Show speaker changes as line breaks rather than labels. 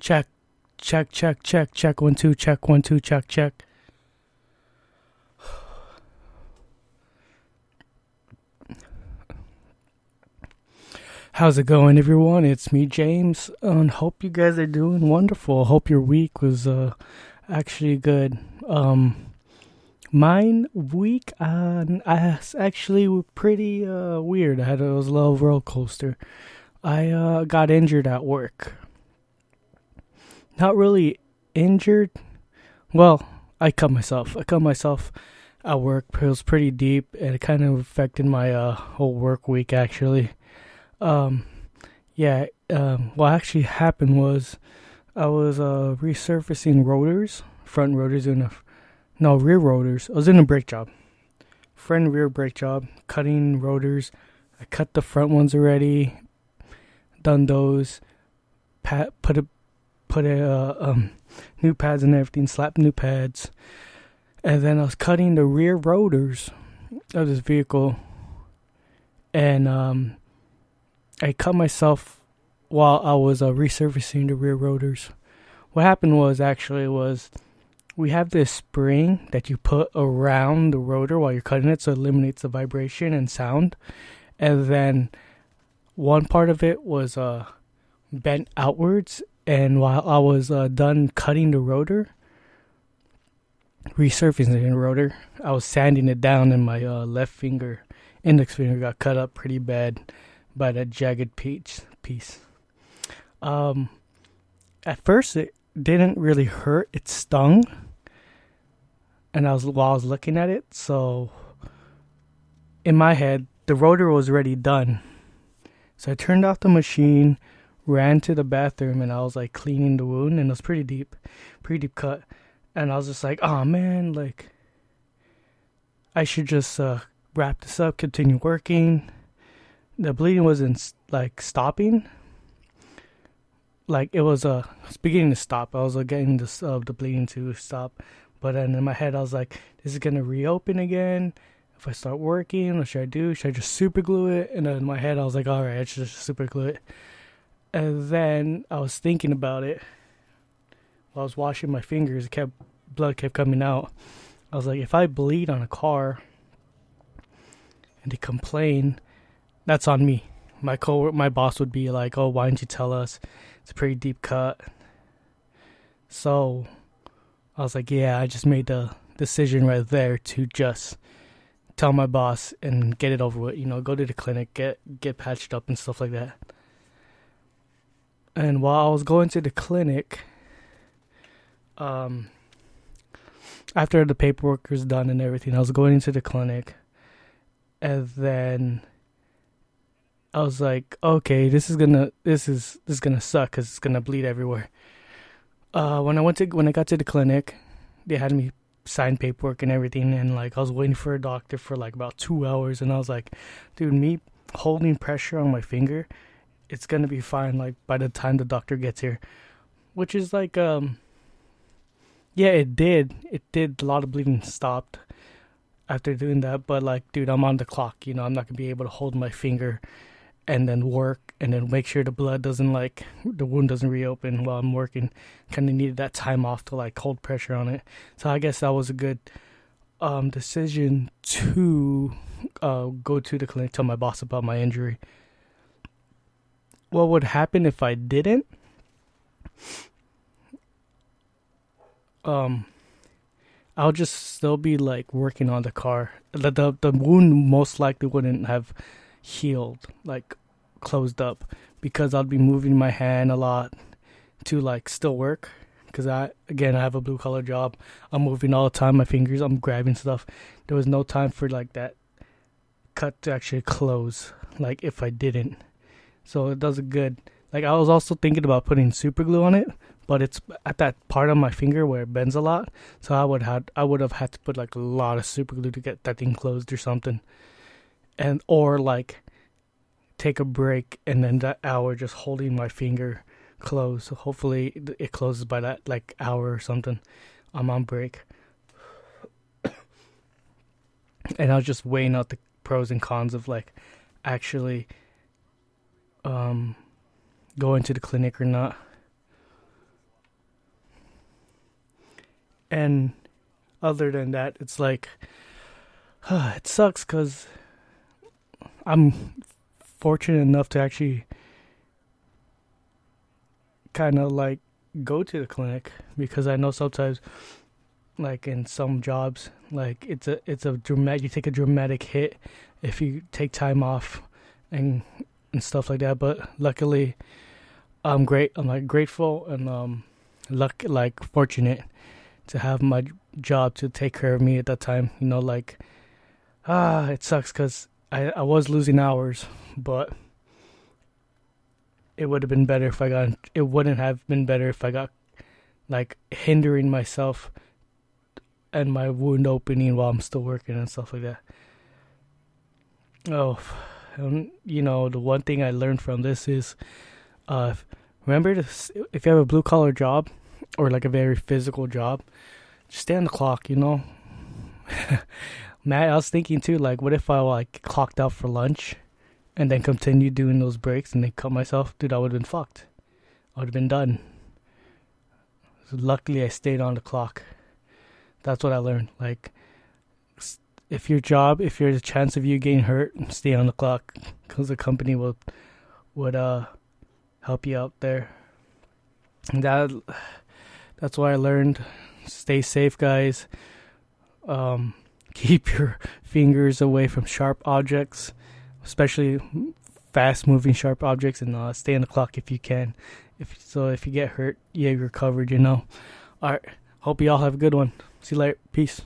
Check, check 1 2, check 1 2, check. How's it going, everyone? It's me, James, and hope you guys are doing wonderful. Hope your week was actually good. Mine week, I actually pretty weird. It was a little roller coaster. I got injured at work. Not really injured. Well, I cut myself. At work. It was pretty deep, and it kind of affected my whole work week. Actually, um, yeah. What actually happened was I was resurfacing rotors, front rotors, no, rear rotors. I was in a brake job, front rear brake job, cutting rotors. I cut the front ones already. Done those. Put new pads and everything. Slapped new pads, and then I was cutting the rear rotors of this vehicle, and I cut myself while I was resurfacing the rear rotors. What happened was we have this spring that you put around the rotor while you're cutting it, so it eliminates the vibration and sound. And then one part of it was bent outwards, and while I was done cutting the rotor, resurfacing the rotor, I was sanding it down, and my left finger, index finger, got cut up pretty bad by that jagged piece. At first, it didn't really hurt. It stung, and while I was looking at it, so in my head, the rotor was already done. So I turned off the machine, ran to the bathroom, and I was like cleaning the wound, and it was pretty deep cut. And I was just like, oh man, like I should just wrap this up, continue working. The bleeding wasn't like stopping. Like it was beginning to stop. I was getting the bleeding to stop, but then in my head I was like, this is gonna reopen again. If I start working, what should I do? Should I just super glue it? And then in my head I was like, all right, I should just super glue it. And then I was thinking about it while I was washing my fingers. Blood kept coming out. I was like, if I bleed on a car and they complain, that's on me. My boss would be like, oh, why didn't you tell us? It's a pretty deep cut. So I was like, yeah, I just made the decision right there to just tell my boss and get it over with. Go to the clinic, get patched up and stuff like that. And while I was going to the clinic, after the paperwork was done and everything, I was going into the clinic, and then I was like, okay, this is gonna suck because it's gonna bleed everywhere. When I got to the clinic, they had me sign paperwork and everything, and like I was waiting for a doctor for like about 2 hours, and I was like, dude, me holding pressure on my finger, it's gonna be fine. Like by the time the doctor gets here, which is like yeah, it did. A lot of bleeding stopped after doing that, but like, dude, I'm on the clock. I'm not gonna be able to hold my finger and then work and then make sure the wound doesn't reopen while I'm working. Kind of needed that time off to like hold pressure on it. So I guess that was a good decision to go to the clinic, tell my boss about my injury. What would happen if I didn't? I'll just still be like working on the car. The wound most likely wouldn't have healed, like closed up, because I'd be moving my hand a lot to like still work. Because I have a blue collar job. I'm moving all the time. My fingers, I'm grabbing stuff. There was no time for like that cut to actually close. Like if I didn't, so it does it good. Like I was also thinking about putting super glue on it, but it's at that part of my finger where it bends a lot. So I would have had to put like a lot of super glue to get that thing closed or something, or like take a break and then that hour just holding my finger closed. So hopefully it closes by that like hour or something. I'm on break, and I was just weighing out the pros and cons of like actually going to the clinic or not. And other than that, it's like, it sucks because I'm fortunate enough to actually kind of like go to the clinic, because I know sometimes, like in some jobs, like it's a dramatic, you take a dramatic hit if you take time off and stuff like that. But luckily, I'm great. I'm like grateful and like fortunate to have my job to take care of me at that time. You know, like it sucks because I was losing hours, but it would have been better if I got. It wouldn't have been better if I got like hindering myself and my wound opening while I'm still working and stuff like that. Oh, you know, the one thing I learned from this is, remember this, if you have a blue collar job or like a very physical job, just stay on the clock. You know, Matt, I was thinking too, like, what if I like clocked out for lunch and then continued doing those breaks and then cut myself? Dude, I would have been fucked. I would have been done. So luckily, I stayed on the clock. That's what I learned. Like, if there's a chance of you getting hurt, stay on the clock, because the company would help you out there. And that's what I learned. Stay safe, guys. Keep your fingers away from sharp objects, especially fast-moving sharp objects, and stay on the clock if you can. If you get hurt, yeah, you're covered. You know. All right. Hope you all have a good one. See you later. Peace.